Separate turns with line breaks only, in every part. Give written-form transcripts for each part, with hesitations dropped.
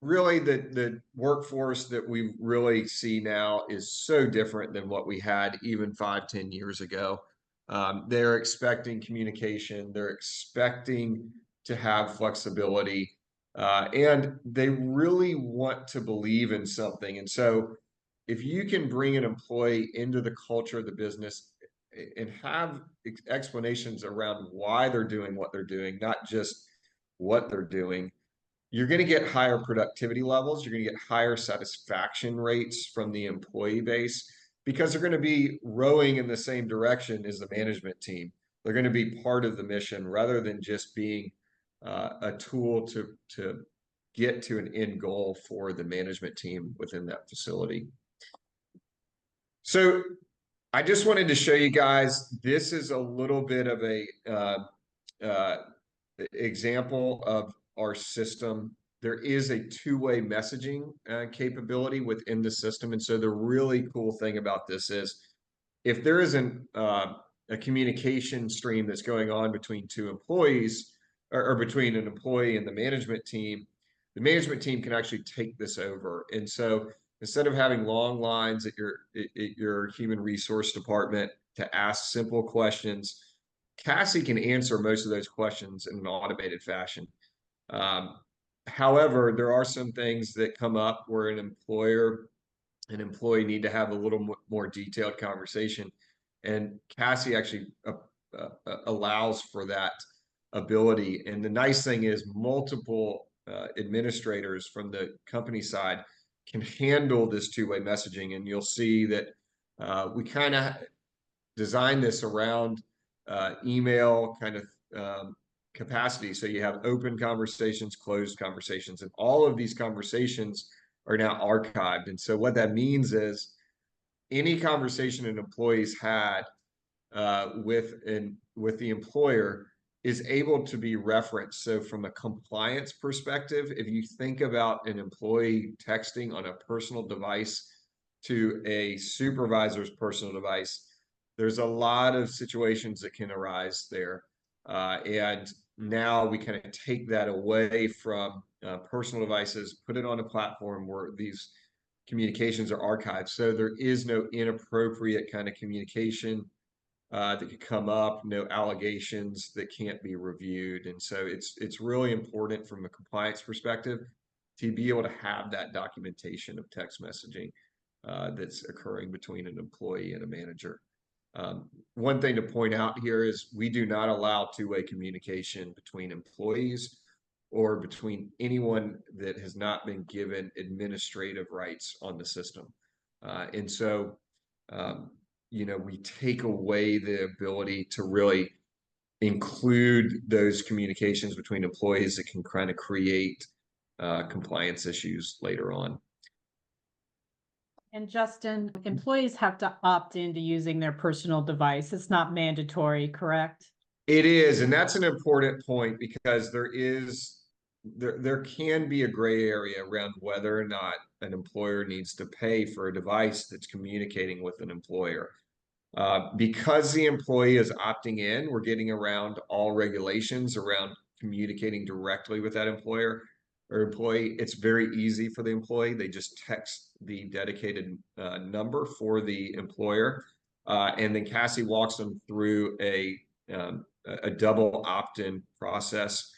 really the workforce that we really see now is so different than what we had even 5, 10 years ago. They're expecting communication, they're expecting to have flexibility, and they really want to believe in something. And so, if you can bring an employee into the culture of the business and have explanations around why they're doing what they're doing, not just what they're doing, you're going to get higher productivity levels. You're going to get higher satisfaction rates from the employee base because they're going to be rowing in the same direction as the management team. They're going to be part of the mission rather than just being a tool to get to an end goal for the management team within that facility. So I just wanted to show you guys, this is a little bit of a example of our system. There is a two-way messaging capability within the system. And so the really cool thing about this is if there is a communication stream that's going on between two employees or between an employee and the management team can actually take this over. And so instead of having long lines at your human resource department to ask simple questions, CASI can answer most of those questions in an automated fashion. However, there are some things that come up where an employer and employee need to have a little more detailed conversation, and CASI actually allows for that ability. And the nice thing is multiple administrators from the company side can handle this two-way messaging, and you'll see that we kind of design this around email kind of capacity. So you have open conversations, closed conversations, and all of these conversations are now archived. And so what that means is any conversation an employee's had with the employer is able to be referenced. So from a compliance perspective, if you think about an employee texting on a personal device to a supervisor's personal device, there's a lot of situations that can arise there. And now we kind of take that away from personal devices, put it on a platform where these communications are archived. So there is no inappropriate kind of communication that could come up, no allegations that can't be reviewed. And so it's really important from a compliance perspective to be able to have that documentation of text messaging that's occurring between an employee and a manager. One thing to point out here is we do not allow two-way communication between employees or between anyone that has not been given administrative rights on the system. And so, we take away the ability to really include those communications between employees that can kind of create compliance issues later on.
And Justin, employees have to opt into using their personal device. It's not mandatory, correct?
It is, and that's an important point because there can be a gray area around whether or not an employer needs to pay for a device that's communicating with an employer. Because the employee is opting in, we're getting around all regulations around communicating directly with that employer or employee. It's very easy for the employee. They just text the dedicated number for the employer, and then CASI walks them through a double opt-in process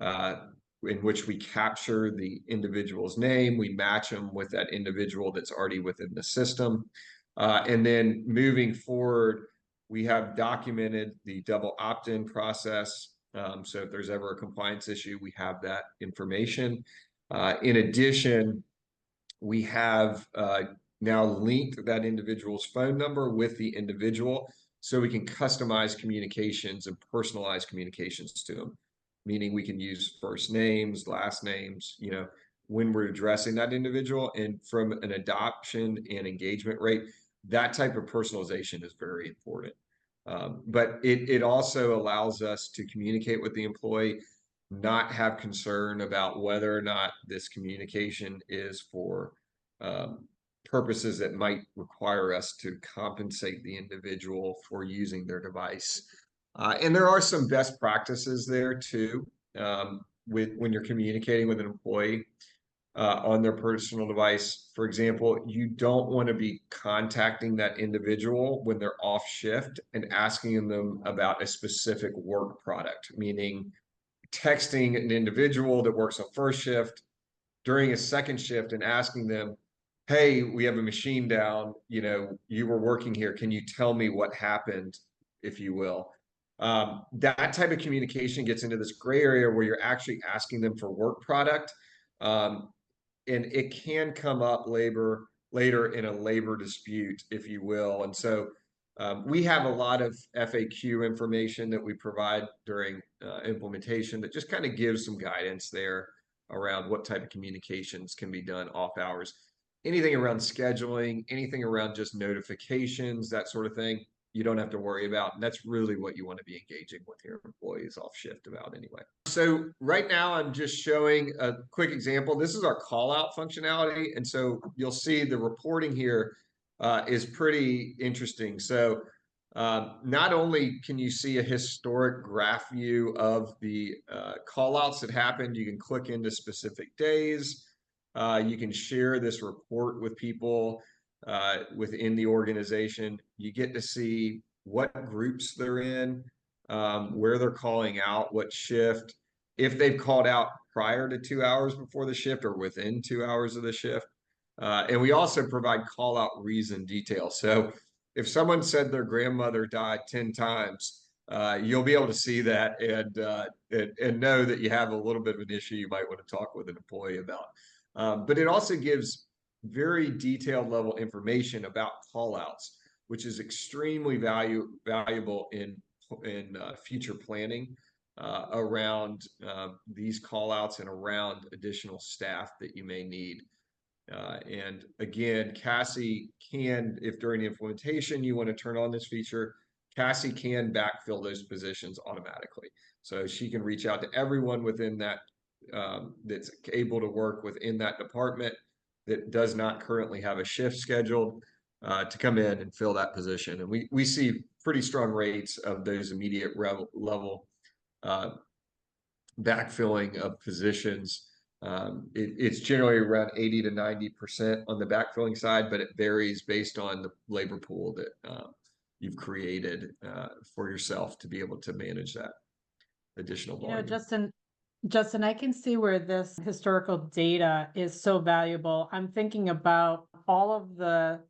in which we capture the individual's name, we match them with that individual that's already within the system. And then moving forward, we have documented the double opt-in process. So if there's ever a compliance issue, we have that information. In addition, we have now linked that individual's phone number with the individual so we can customize communications and personalize communications to them, meaning we can use first names, last names, when we're addressing that individual. And from an adoption and engagement rate, that type of personalization is very important. But it also allows us to communicate with the employee, not have concern about whether or not this communication is for purposes that might require us to compensate the individual for using their device. And there are some best practices there too, when you're communicating with an employee. on their personal device. For example, you don't want to be contacting that individual when they're off shift and asking them about a specific work product, meaning texting an individual that works on first shift during a second shift and asking them, hey, we have a machine down, you were working here, can you tell me what happened, if you will. That type of communication gets into this gray area where you're actually asking them for work product, and it can come up later in a labor dispute, if you will. And so we have a lot of FAQ information that we provide during implementation that just kind of gives some guidance there around what type of communications can be done off hours. Anything around scheduling, anything around just notifications, that sort of thing, you don't have to worry about. And that's really what you want to be engaging with your employees off shift about anyway. So right now I'm just showing a quick example. This is our call out functionality. And so you'll see the reporting here is pretty interesting. So not only can you see a historic graph view of the call outs that happened, you can click into specific days. You can share this report with people within the organization. You get to see what groups they're in, where they're calling out, what shift, if they've called out prior to 2 hours before the shift or within 2 hours of the shift. And we also provide call out reason details. So if someone said their grandmother died 10 times, you'll be able to see that and know that you have a little bit of an issue you might want to talk with an employee about. But it also gives very detailed level information about call outs, which is extremely valuable in future planning around these call outs and around additional staff that you may need. And again, CASI can, if during the implementation you want to turn on this feature, CASI can backfill those positions automatically. So she can reach out to everyone within that that's able to work within that department that does not currently have a shift scheduled to come in and fill that position. And we see pretty strong rates of those immediate level backfilling of positions. It's generally around 80 to 90% on the backfilling side, but it varies based on the labor pool that you've created for yourself to be able to manage that additional volume.
Justin, I can see where this historical data is so valuable. I'm thinking about all of the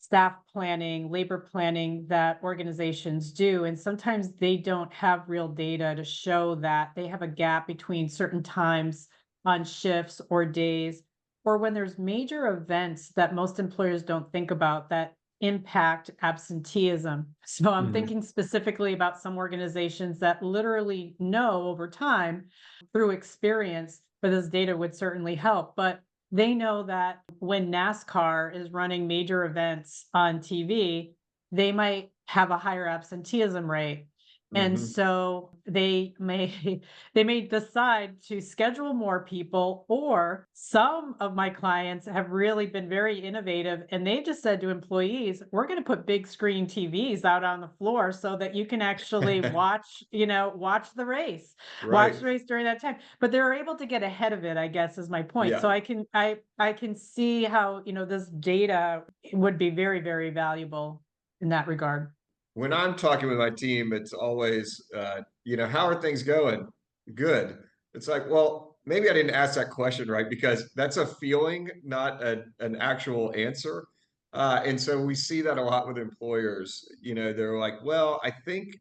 staff planning, labor planning that organizations do, and sometimes they don't have real data to show that they have a gap between certain times on shifts or days, or when there's major events that most employers don't think about that impact absenteeism. So I'm thinking specifically about some organizations that literally know over time through experience, but this data would certainly help. But they know that when NASCAR is running major events on TV, they might have a higher absenteeism rate. And so they may decide to schedule more people, or some of my clients have really been very innovative and they just said to employees, we're going to put big screen TVs out on the floor so that you can actually watch the race, watch the race during that time. But they're able to get ahead of it, I guess, is my point. So I can see how, this data would be very, very valuable in that regard.
When I'm talking with my team, it's always, how are things going? Good. It's like, well, maybe I didn't ask that question right, because that's a feeling, not an actual answer. And so we see that a lot with employers. They're like, well, I think,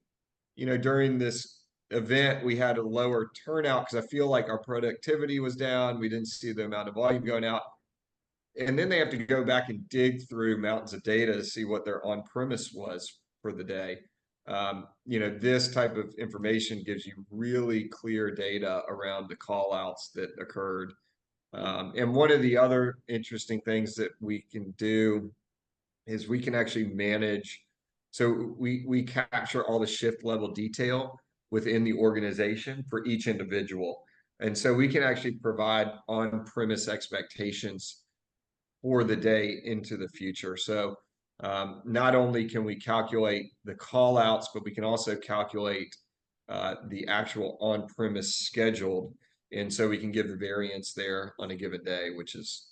during this event, we had a lower turnout because I feel like our productivity was down. We didn't see the amount of volume going out. And then they have to go back and dig through mountains of data to see what their on-premise was for the day. This type of information gives you really clear data around the call outs that occurred. And one of the other interesting things that we can do is we can actually manage. So we capture all the shift level detail within the organization for each individual. And so we can actually provide on-premise expectations for the day into the future. So not only can we calculate the call outs, but we can also calculate the actual on-premise scheduled. And so we can give the variance there on a given day, which is,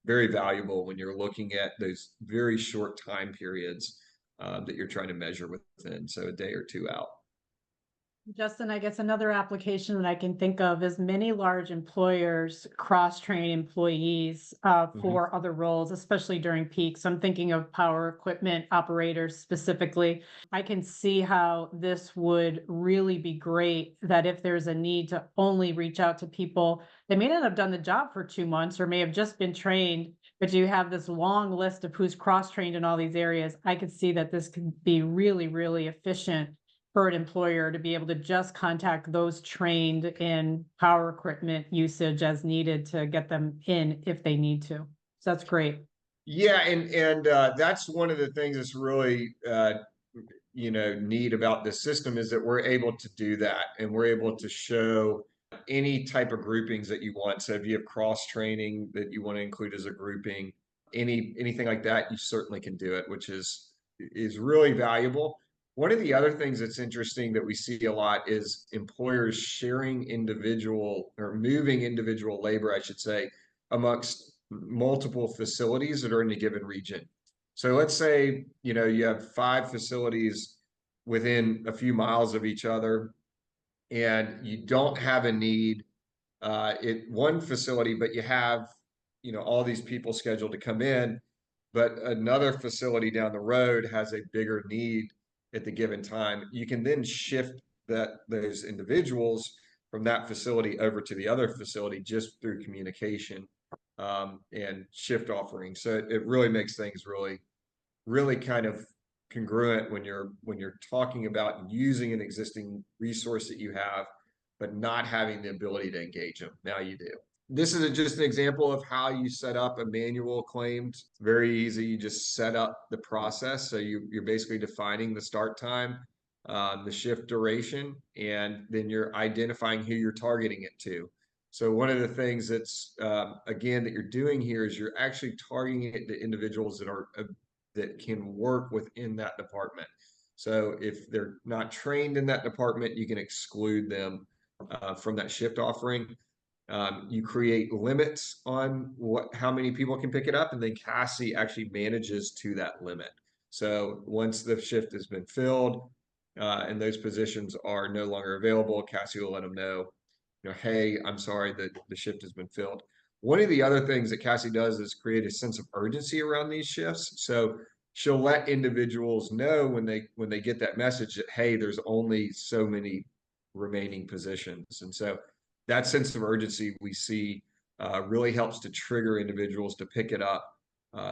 very valuable when you're looking at those very short time periods that you're trying to measure within, so a day or two out.
Justin, I guess another application that I can think of is many large employers cross-train employees
Mhm.
for other roles, especially during peaks. I'm thinking of power equipment operators specifically. I can see how this would really be great that if there's a need to only reach out to people, they may not have done the job for 2 months or may have just been trained, but you have this long list of who's cross-trained in all these areas. I could see that this could be really, really efficient for an employer to be able to just contact those trained in power equipment usage as needed to get them in if they need to. So that's great.
Yeah, and that's one of the things that's really neat about this system is that we're able to do that, and we're able to show any type of groupings that you want. So if you have cross training that you want to include as a grouping, anything like that, you certainly can do it, which is really valuable. One of the other things that's interesting that we see a lot is employers sharing individual or moving individual labor, I should say, amongst multiple facilities that are in a given region. So let's say, you have 5 facilities within a few miles of each other, and you don't have a need at one facility, but you have, all these people scheduled to come in, but another facility down the road has a bigger need at the given time. You can then shift those individuals from that facility over to the other facility just through communication and shift offerings. So it really makes things really kind of congruent when you're talking about using an existing resource that you have, but not having the ability to engage them. Now you do. This is just an example of how you set up a manual claimed. It's very easy. You just set up the process. So you're basically defining the start time, the shift duration, and then you're identifying who you're targeting it to. So one of the things that's again that you're doing here is you're actually targeting it to individuals that can work within that department. So if they're not trained in that department, you can exclude them from that shift offering. You create limits on how many people can pick it up, and then CASI actually manages to that limit. So once the shift has been filled and those positions are no longer available, CASI will let them know, hey, I'm sorry that the shift has been filled. One of the other things that CASI does is create a sense of urgency around these shifts. So she'll let individuals know when they get that message that, hey, there's only so many remaining positions. And so that sense of urgency we see really helps to trigger individuals to pick it up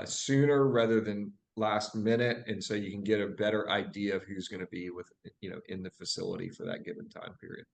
sooner rather than last minute. And so you can get a better idea of who's going to be in the facility for that given time period.